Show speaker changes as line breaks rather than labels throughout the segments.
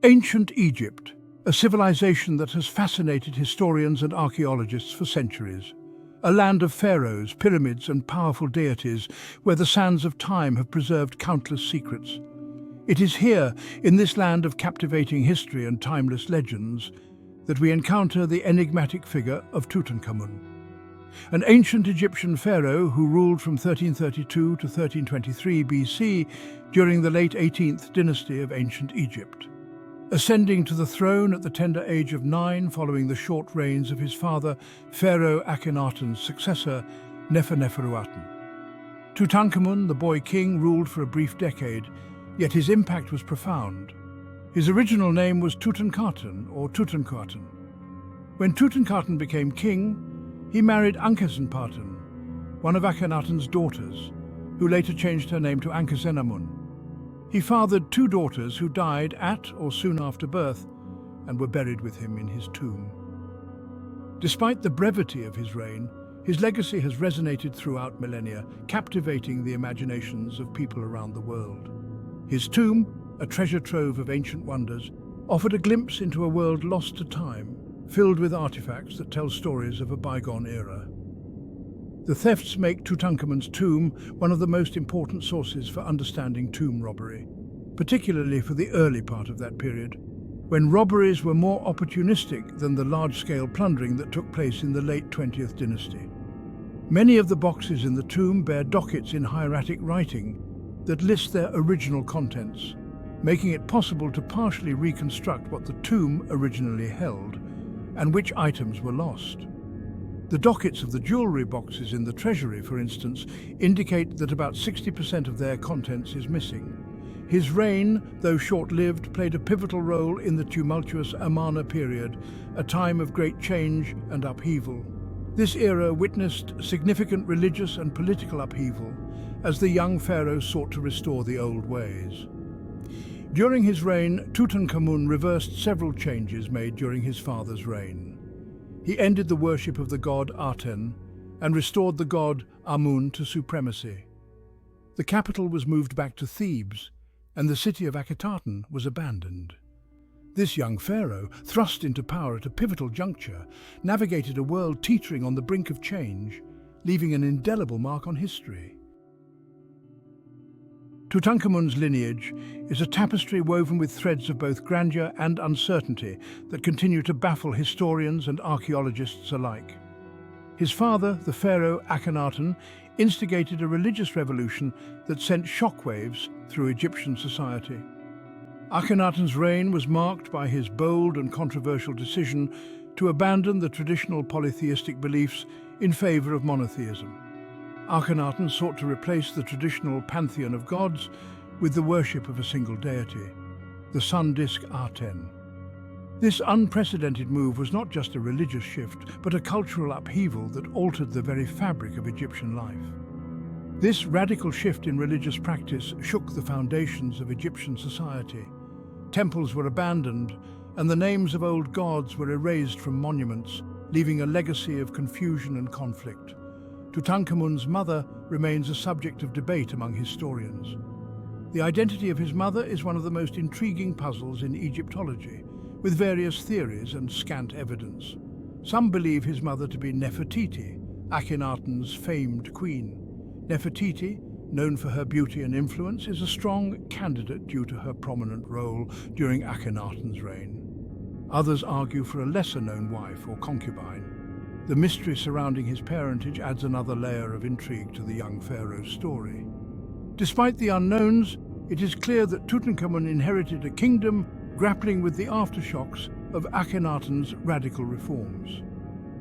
Ancient Egypt, a civilization that has fascinated historians and archaeologists for centuries. A land of pharaohs, pyramids, and powerful deities where the sands of time have preserved countless secrets. It is here, in this land of captivating history and timeless legends, that we encounter the enigmatic figure of Tutankhamun, an ancient Egyptian pharaoh who ruled from 1332 to 1323 BC during the late 18th dynasty of ancient Egypt. Ascending to the throne at the tender age of 9 following the short reigns of his father, Pharaoh Akhenaten's successor, Neferuaten. Tutankhamun, the boy king, ruled for a brief decade, yet his impact was profound. His original name was Tutankhaten or Tutankhaten. When Tutankhaten became king, he married Ankhesenaten, one of Akhenaten's daughters, who later changed her name to Ankhesenamun. He fathered 2 daughters who died at or soon after birth and were buried with him in his tomb. Despite the brevity of his reign, his legacy has resonated throughout millennia, captivating the imaginations of people around the world. His tomb, a treasure trove of ancient wonders, offered a glimpse into a world lost to time, filled with artifacts that tell stories of a bygone era. The thefts make Tutankhamun's tomb one of the most important sources for understanding tomb robbery, particularly for the early part of that period, when robberies were more opportunistic than the large-scale plundering that took place in the late 20th dynasty. Many of the boxes in the tomb bear dockets in hieratic writing that list their original contents, making it possible to partially reconstruct what the tomb originally held and which items were lost. The dockets of the jewellery boxes in the treasury, for instance, indicate that about 60% of their contents is missing. His reign, though short-lived, played a pivotal role in the tumultuous Amarna period, a time of great change and upheaval. This era witnessed significant religious and political upheaval as the young pharaoh sought to restore the old ways. During his reign, Tutankhamun reversed several changes made during his father's reign. He ended the worship of the god Aten and restored the god Amun to supremacy. The capital was moved back to Thebes, and the city of Akhetaten was abandoned. This young pharaoh, thrust into power at a pivotal juncture, navigated a world teetering on the brink of change, leaving an indelible mark on history. Tutankhamun's lineage is a tapestry woven with threads of both grandeur and uncertainty that continue to baffle historians and archaeologists alike. His father, the pharaoh Akhenaten, instigated a religious revolution that sent shockwaves through Egyptian society. Akhenaten's reign was marked by his bold and controversial decision to abandon the traditional polytheistic beliefs in favor of monotheism. Akhenaten sought to replace the traditional pantheon of gods with the worship of a single deity, the sun disk Aten. This unprecedented move was not just a religious shift, but a cultural upheaval that altered the very fabric of Egyptian life. This radical shift in religious practice shook the foundations of Egyptian society. Temples were abandoned, and the names of old gods were erased from monuments, leaving a legacy of confusion and conflict. Tutankhamun's mother remains a subject of debate among historians. The identity of his mother is one of the most intriguing puzzles in Egyptology, with various theories and scant evidence. Some believe his mother to be Nefertiti, Akhenaten's famed queen. Nefertiti, known for her beauty and influence, is a strong candidate due to her prominent role during Akhenaten's reign. Others argue for a lesser-known wife or concubine. The mystery surrounding his parentage adds another layer of intrigue to the young pharaoh's story. Despite the unknowns, it is clear that Tutankhamun inherited a kingdom grappling with the aftershocks of Akhenaten's radical reforms.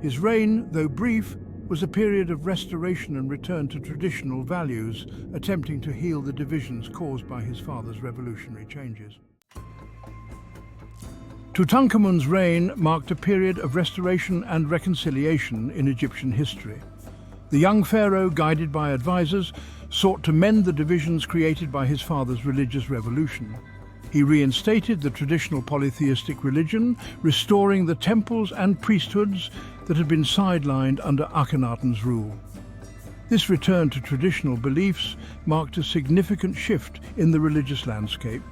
His reign, though brief, was a period of restoration and return to traditional values, attempting to heal the divisions caused by his father's revolutionary changes. Tutankhamun's reign marked a period of restoration and reconciliation in Egyptian history. The young pharaoh, guided by advisors, sought to mend the divisions created by his father's religious revolution. He reinstated the traditional polytheistic religion, restoring the temples and priesthoods that had been sidelined under Akhenaten's rule. This return to traditional beliefs marked a significant shift in the religious landscape.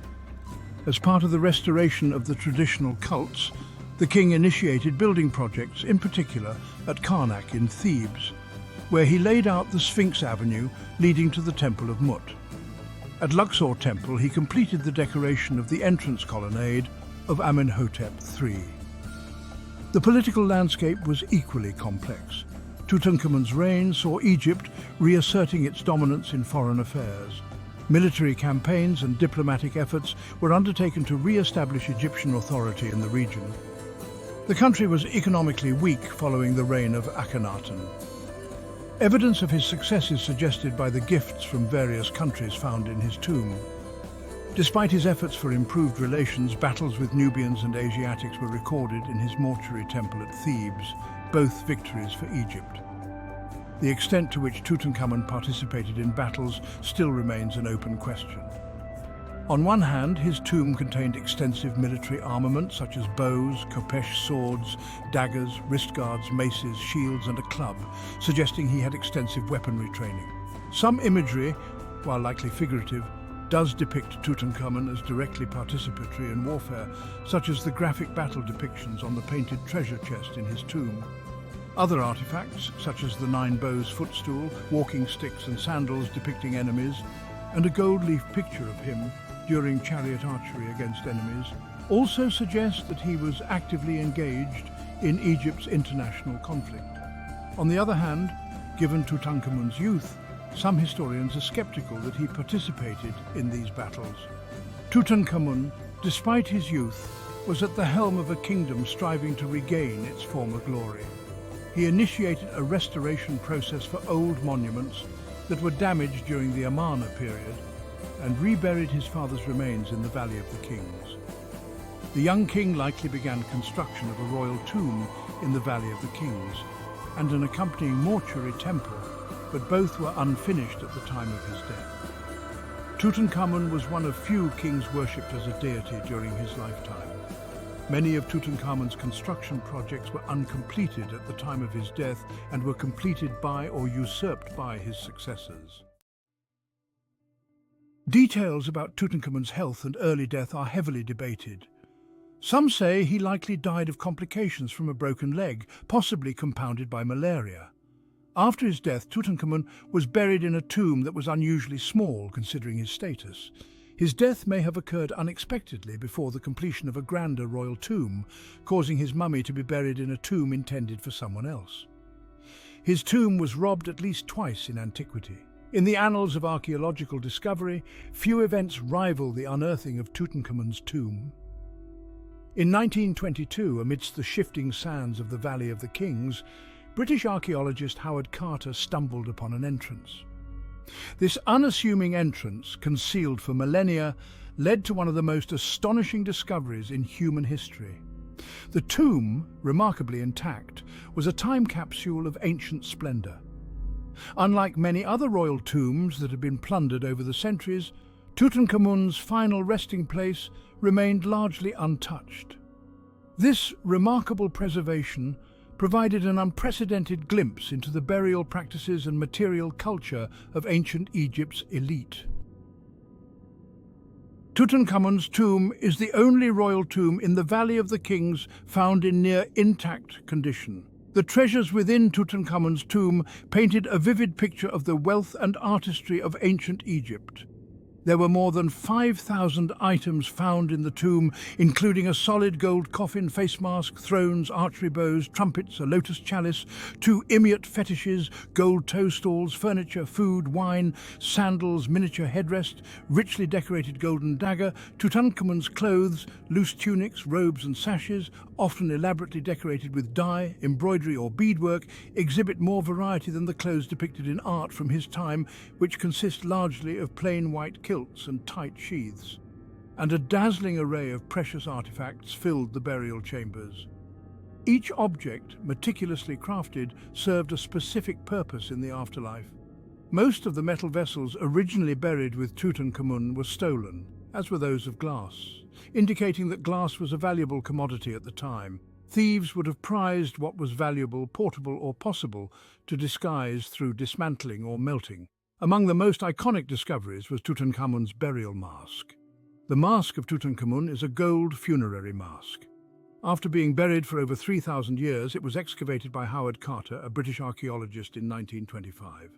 As part of the restoration of the traditional cults, the king initiated building projects, in particular at Karnak in Thebes, where he laid out the Sphinx Avenue leading to the Temple of Mut. At Luxor Temple, he completed the decoration of the entrance colonnade of Amenhotep III. The political landscape was equally complex. Tutankhamun's reign saw Egypt reasserting its dominance in foreign affairs. Military campaigns and diplomatic efforts were undertaken to re-establish Egyptian authority in the region. The country was economically weak following the reign of Akhenaten. Evidence of his success is suggested by the gifts from various countries found in his tomb. Despite his efforts for improved relations, battles with Nubians and Asiatics were recorded in his mortuary temple at Thebes, both victories for Egypt. The extent to which Tutankhamun participated in battles still remains an open question. On one hand, his tomb contained extensive military armament such as bows, khopesh swords, daggers, wrist guards, maces, shields and a club, suggesting he had extensive weaponry training. Some imagery, while likely figurative, does depict Tutankhamun as directly participatory in warfare, such as the graphic battle depictions on the painted treasure chest in his tomb. Other artifacts, such as the 9 bows footstool, walking sticks and sandals depicting enemies, and a gold leaf picture of him during chariot archery against enemies, also suggest that he was actively engaged in Egypt's international conflict. On the other hand, given Tutankhamun's youth, some historians are skeptical that he participated in these battles. Tutankhamun, despite his youth, was at the helm of a kingdom striving to regain its former glory. He initiated a restoration process for old monuments that were damaged during the Amarna period and reburied his father's remains in the Valley of the Kings. The young king likely began construction of a royal tomb in the Valley of the Kings and an accompanying mortuary temple, but both were unfinished at the time of his death. Tutankhamun was one of few kings worshipped as a deity during his lifetime. Many of Tutankhamun's construction projects were uncompleted at the time of his death and were completed by or usurped by his successors. Details about Tutankhamun's health and early death are heavily debated. Some say he likely died of complications from a broken leg, possibly compounded by malaria. After his death, Tutankhamun was buried in a tomb that was unusually small considering his status. His death may have occurred unexpectedly before the completion of a grander royal tomb, causing his mummy to be buried in a tomb intended for someone else. His tomb was robbed at least twice in antiquity. In the annals of archaeological discovery, few events rival the unearthing of Tutankhamun's tomb. In 1922, amidst the shifting sands of the Valley of the Kings, British archaeologist Howard Carter stumbled upon an entrance. This unassuming entrance, concealed for millennia, led to one of the most astonishing discoveries in human history. The tomb, remarkably intact, was a time capsule of ancient splendor. Unlike many other royal tombs that had been plundered over the centuries, Tutankhamun's final resting place remained largely untouched. This remarkable preservation provided an unprecedented glimpse into the burial practices and material culture of ancient Egypt's elite. Tutankhamun's tomb is the only royal tomb in the Valley of the Kings found in near intact condition. The treasures within Tutankhamun's tomb painted a vivid picture of the wealth and artistry of ancient Egypt. There were more than 5,000 items found in the tomb, including a solid gold coffin, face mask, thrones, archery bows, trumpets, a lotus chalice, 2 Immut fetishes, gold toadstools, furniture, food, wine, sandals, miniature headrest, richly decorated golden dagger, Tutankhamun's clothes, loose tunics, robes and sashes, often elaborately decorated with dye, embroidery or beadwork, exhibit more variety than the clothes depicted in art from his time, which consist largely of plain white kilts and tight sheaths. And a dazzling array of precious artifacts filled the burial chambers. Each object, meticulously crafted, served a specific purpose in the afterlife. Most of the metal vessels originally buried with Tutankhamun were stolen, as were those of glass, indicating that glass was a valuable commodity at the time. Thieves would have prized what was valuable, portable or possible to disguise through dismantling or melting. Among the most iconic discoveries was Tutankhamun's burial mask. The mask of Tutankhamun is a gold funerary mask. After being buried for over 3,000 years, it was excavated by Howard Carter, a British archaeologist, in 1925.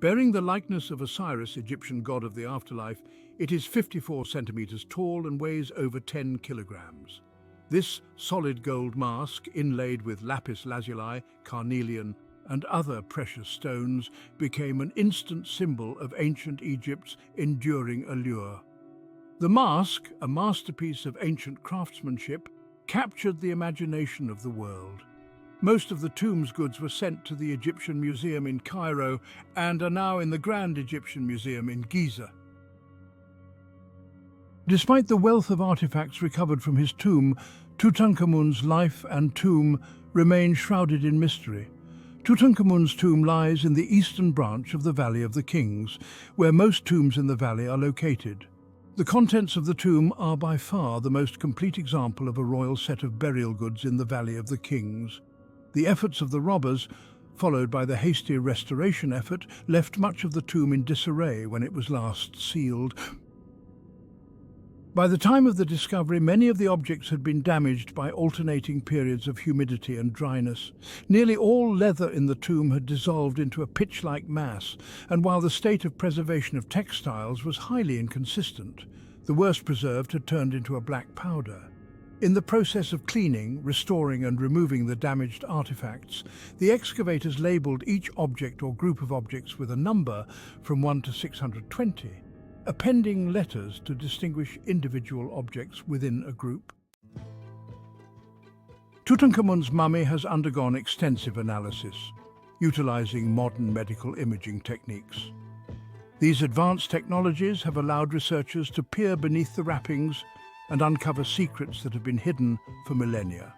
Bearing the likeness of Osiris, Egyptian god of the afterlife, it is 54 centimeters tall and weighs over 10 kilograms. This solid gold mask, inlaid with lapis lazuli, carnelian, and other precious stones, became an instant symbol of ancient Egypt's enduring allure. The mask, a masterpiece of ancient craftsmanship, captured the imagination of the world. Most of the tomb's goods were sent to the Egyptian Museum in Cairo and are now in the Grand Egyptian Museum in Giza. Despite the wealth of artifacts recovered from his tomb, Tutankhamun's life and tomb remain shrouded in mystery. Tutankhamun's tomb lies in the eastern branch of the Valley of the Kings, where most tombs in the valley are located. The contents of the tomb are by far the most complete example of a royal set of burial goods in the Valley of the Kings. The efforts of the robbers, followed by the hasty restoration effort, left much of the tomb in disarray when it was last sealed. By the time of the discovery, many of the objects had been damaged by alternating periods of humidity and dryness. Nearly all leather in the tomb had dissolved into a pitch-like mass, and while the state of preservation of textiles was highly inconsistent, the worst preserved had turned into a black powder. In the process of cleaning, restoring and removing the damaged artifacts, the excavators labelled each object or group of objects with a number from 1 to 620. Appending letters to distinguish individual objects within a group. Tutankhamun's mummy has undergone extensive analysis, utilizing modern medical imaging techniques. These advanced technologies have allowed researchers to peer beneath the wrappings and uncover secrets that have been hidden for millennia.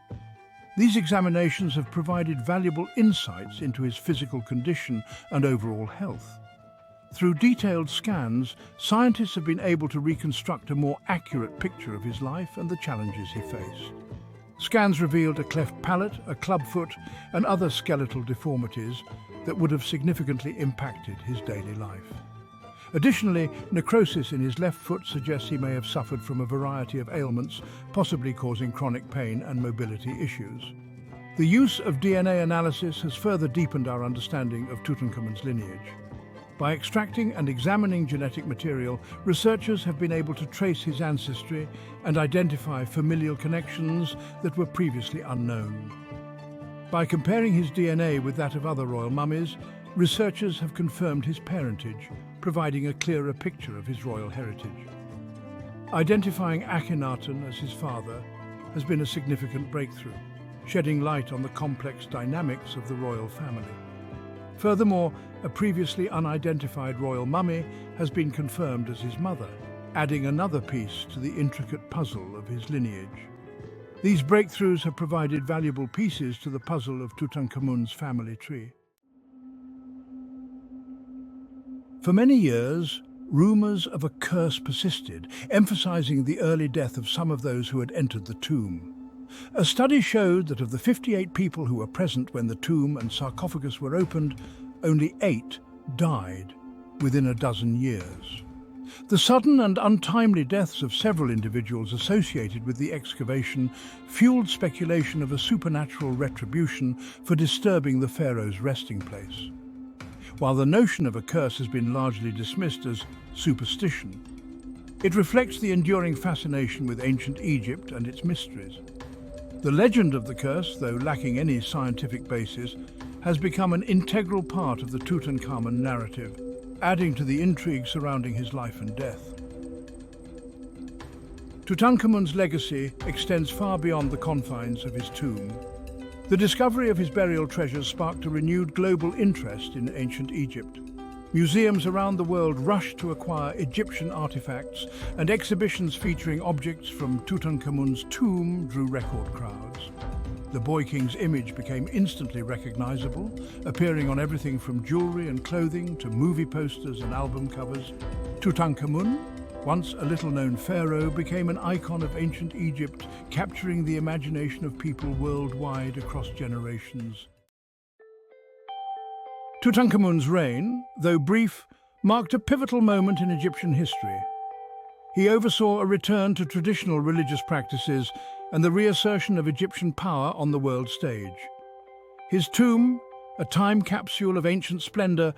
These examinations have provided valuable insights into his physical condition and overall health. Through detailed scans, scientists have been able to reconstruct a more accurate picture of his life and the challenges he faced. Scans revealed a cleft palate, a clubfoot, and other skeletal deformities that would have significantly impacted his daily life. Additionally, necrosis in his left foot suggests he may have suffered from a variety of ailments, possibly causing chronic pain and mobility issues. The use of DNA analysis has further deepened our understanding of Tutankhamun's lineage. By extracting and examining genetic material, researchers have been able to trace his ancestry and identify familial connections that were previously unknown. By comparing his DNA with that of other royal mummies, researchers have confirmed his parentage, providing a clearer picture of his royal heritage. Identifying Akhenaten as his father has been a significant breakthrough, shedding light on the complex dynamics of the royal family. Furthermore, a previously unidentified royal mummy has been confirmed as his mother, adding another piece to the intricate puzzle of his lineage. These breakthroughs have provided valuable pieces to the puzzle of Tutankhamun's family tree. For many years, rumors of a curse persisted, emphasizing the early death of some of those who had entered the tomb. A study showed that of the 58 people who were present when the tomb and sarcophagus were opened, only 8 died within a dozen years. The sudden and untimely deaths of several individuals associated with the excavation fueled speculation of a supernatural retribution for disturbing the pharaoh's resting place. While the notion of a curse has been largely dismissed as superstition, it reflects the enduring fascination with ancient Egypt and its mysteries. The legend of the curse, though lacking any scientific basis, has become an integral part of the Tutankhamun narrative, adding to the intrigue surrounding his life and death. Tutankhamun's legacy extends far beyond the confines of his tomb. The discovery of his burial treasures sparked a renewed global interest in ancient Egypt. Museums around the world rushed to acquire Egyptian artifacts, and exhibitions featuring objects from Tutankhamun's tomb drew record crowds. The Boy King's image became instantly recognizable, appearing on everything from jewelry and clothing to movie posters and album covers. Tutankhamun, once a little-known pharaoh, became an icon of ancient Egypt, capturing the imagination of people worldwide across generations. Tutankhamun's reign, though brief, marked a pivotal moment in Egyptian history. He oversaw a return to traditional religious practices and the reassertion of Egyptian power on the world stage. His tomb, a time capsule of ancient splendor,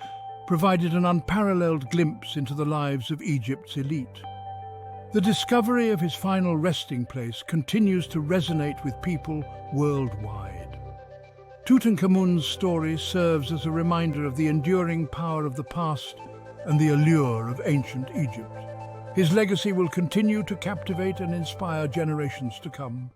provided an unparalleled glimpse into the lives of Egypt's elite. The discovery of his final resting place continues to resonate with people worldwide. Tutankhamun's story serves as a reminder of the enduring power of the past and the allure of ancient Egypt. His legacy will continue to captivate and inspire generations to come.